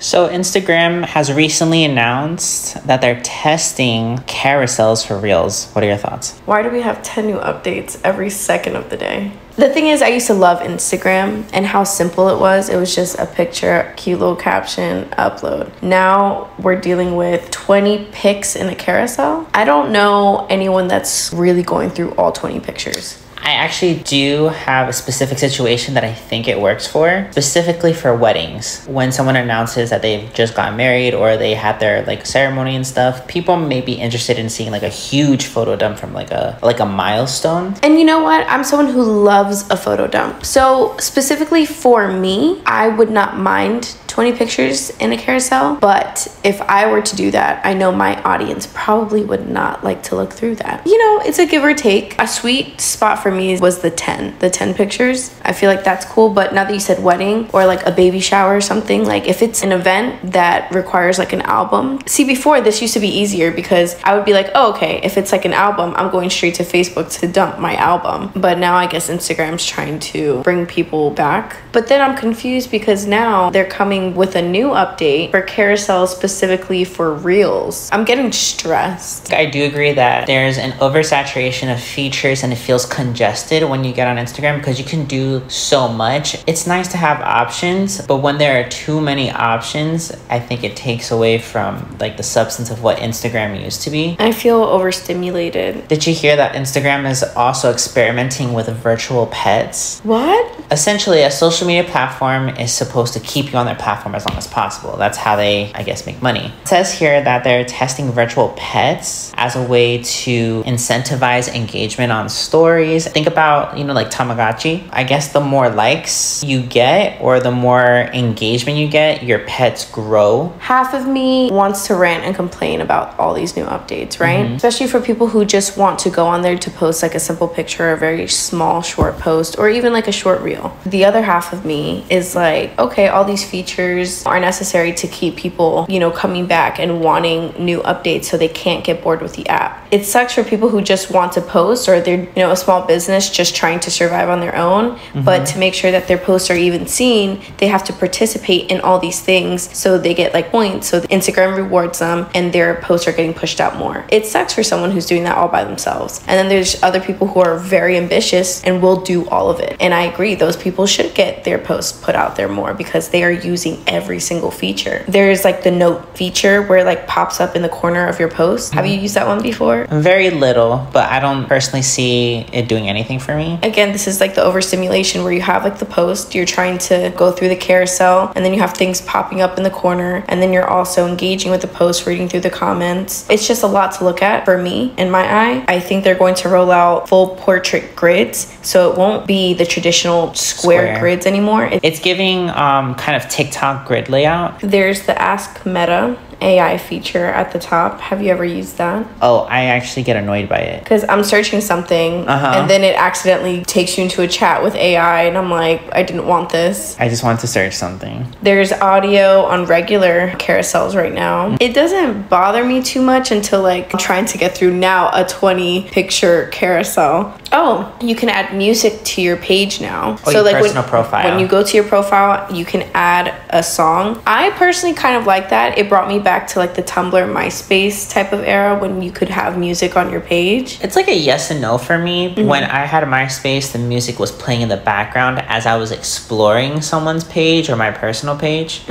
So Instagram has recently announced that they're testing carousels for Reels. What are your thoughts? Why do we have 10 new updates every second of the day? The thing is, I used to love Instagram and how simple it was. It was just a picture, cute little caption, upload. Now we're dealing with 20 pics in a carousel. I don't know anyone that's really going through all 20 pictures. I actually do have a specific situation that I think it works for, specifically for weddings. When someone announces that they've just got married or they had their like ceremony and stuff, people may be interested in seeing like a huge photo dump from like a milestone. And you know what? I'm someone who loves a photo dump. So specifically for me, I would not mind 20 pictures in a carousel, but if I were to do that, I know my audience probably would not like to look through that. You know, it's a give or take. A sweet spot for me was the 10 pictures. I feel like that's cool, but now that you said wedding or like a baby shower or something, like if it's an event that requires like an album. See, before this used to be easier because I would be like, oh, okay, if it's like an album, I'm going straight to Facebook to dump my album. But now I guess Instagram's trying to bring people back. But then I'm confused because now they're coming with a new update for carousels specifically for Reels. I'm getting stressed. I do agree that there's an oversaturation of features and it feels congested when you get on Instagram because you can do so much. It's nice to have options, but when there are too many options, I think it takes away from like the substance of what Instagram used to be. I feel overstimulated. Did you hear that Instagram is also experimenting with virtual pets? What? Essentially, a social media platform is supposed to keep you on their platform as long as possible. That's how they, I guess, make money. It says here that they're testing virtual pets as a way to incentivize engagement on stories. Think about, like Tamagotchi. I guess the more likes you get or the more engagement you get, your pets grow. Half of me wants to rant and complain about all these new updates, right? Especially for people who just want to go on there to post like a simple picture, a very small short post, or even like a short reel. The other half of me is like, okay, all these features are necessary to keep people, coming back and wanting new updates so they can't get bored with the app. It sucks for people who just want to post or they're, a small business just trying to survive on their own. But to make sure that their posts are even seen, they have to participate in all these things so they get like points. So Instagram rewards them and their posts are getting pushed out more. It sucks for someone who's doing that all by themselves. And then there's other people who are very ambitious and will do all of it. And I agree, those people should get their posts put out there more because they are using every single feature. There's like the note feature where it like pops up in the corner of your post. Have you used that one before? Very little, but I don't personally see it doing anything for me. Again, this is like the overstimulation where you have like the post, you're trying to go through the carousel, and then you have things popping up in the corner, and then you're also engaging with the post, reading through the comments. It's just a lot to look at for me, in my eye. I think they're going to roll out full portrait grids, so it won't be the traditional square grids anymore. It's giving kind of TikTok grid layout. There's the Ask Meta AI feature at the top. Have you ever used that? Oh, I actually get annoyed by it. Because I'm searching something and then it accidentally takes you into a chat with AI and I'm like, I didn't want this. I just want to search something. There's audio on regular carousels right now. It doesn't bother me too much until like I'm trying to get through now a 20 picture carousel. Oh, you can add music to your page now. Oh, so like personal profile. When you go to your profile, you can add a song. I personally kind of like that. It brought me back to like the Tumblr, MySpace type of era when you could have music on your page. It's like a yes and no for me. When I had a MySpace, the music was playing in the background as I was exploring someone's page or my personal page.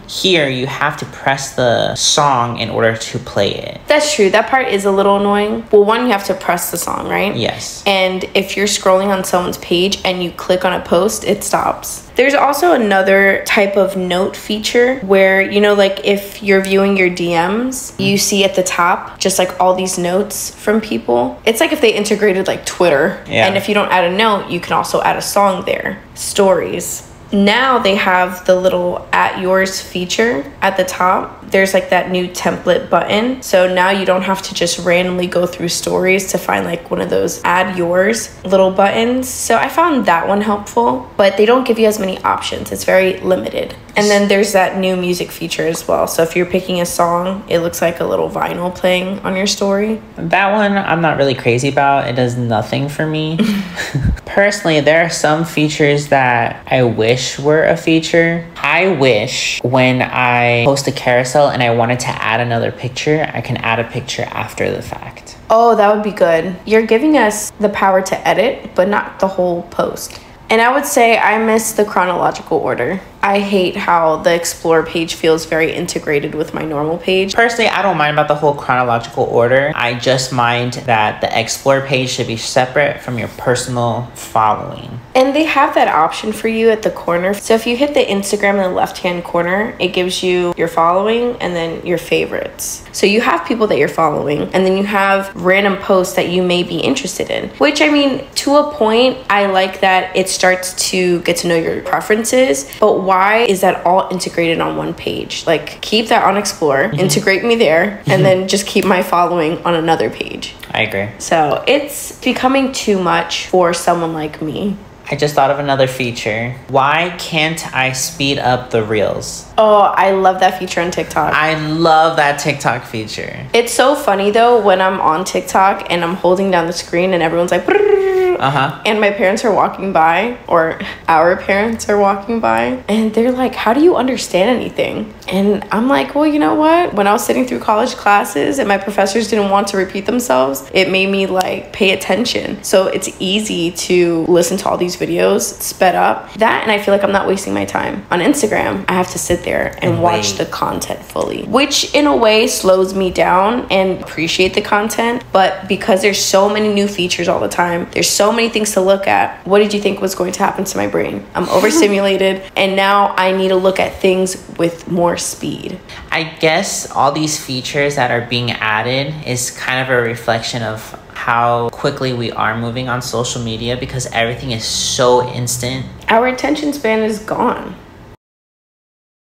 Here, you have to press the song in order to play it. That's true. That part is a little annoying. Well, one, you have to press the song, right? Yes. And if you're scrolling on someone's page and you click on a post, it stops. There's also another type of note feature where, like if you're viewing your DMs, you see at the top just like all these notes from people. It's like if they integrated like Twitter. Yeah. And if you don't add a note, you can also add a song there. Stories. Now they have the little at yours feature at the top. There's like that new template button. So now you don't have to just randomly go through stories to find like one of those add yours little buttons. So I found that one helpful, but they don't give you as many options. It's very limited. And then there's that new music feature as well. So if you're picking a song, it looks like a little vinyl playing on your story. That one I'm not really crazy about. It does nothing for me. Personally, there are some features that I wish were a feature. I wish when I post a carousel and I wanted to add another picture, I can add a picture after the fact. Oh, that would be good. You're giving us the power to edit, but not the whole post. And I would say I miss the chronological order. I hate how the Explore page feels very integrated with my normal page. Personally, I don't mind about the whole chronological order. I just mind that the Explore page should be separate from your personal following. And they have that option for you at the corner. So if you hit the Instagram in the left-hand corner, it gives you your following and then your favorites. So you have people that you're following, and then you have random posts that you may be interested in. Which, I mean, to a point, I like that it starts to get to know your preferences, but why is that all integrated on one page? Like, keep that on Explore, integrate me there, and then just keep my following on another page. I agree. So it's becoming too much for someone like me. I just thought of another feature. Why can't I speed up the reels? Oh, I love that feature on TikTok. I love that TikTok feature. It's so funny though when I'm on TikTok and I'm holding down the screen and everyone's like, and my parents are walking by, or our parents are walking by, and they're like, how do you understand anything? And I'm like, well, you know what? When I was sitting through college classes and my professors didn't want to repeat themselves, it made me like pay attention. So it's easy to listen to all these videos sped up. That, and I feel like I'm not wasting my time. On Instagram, I have to sit there and watch the content fully, which in a way slows me down and appreciate the content. But because there's so many new features all the time, there's so many things to look at. What did you think was going to happen to my brain? I'm overstimulated, and now I need to look at things with more speed. I guess all these features that are being added is kind of a reflection of how quickly we are moving on social media, because everything is so instant. Our attention span is gone.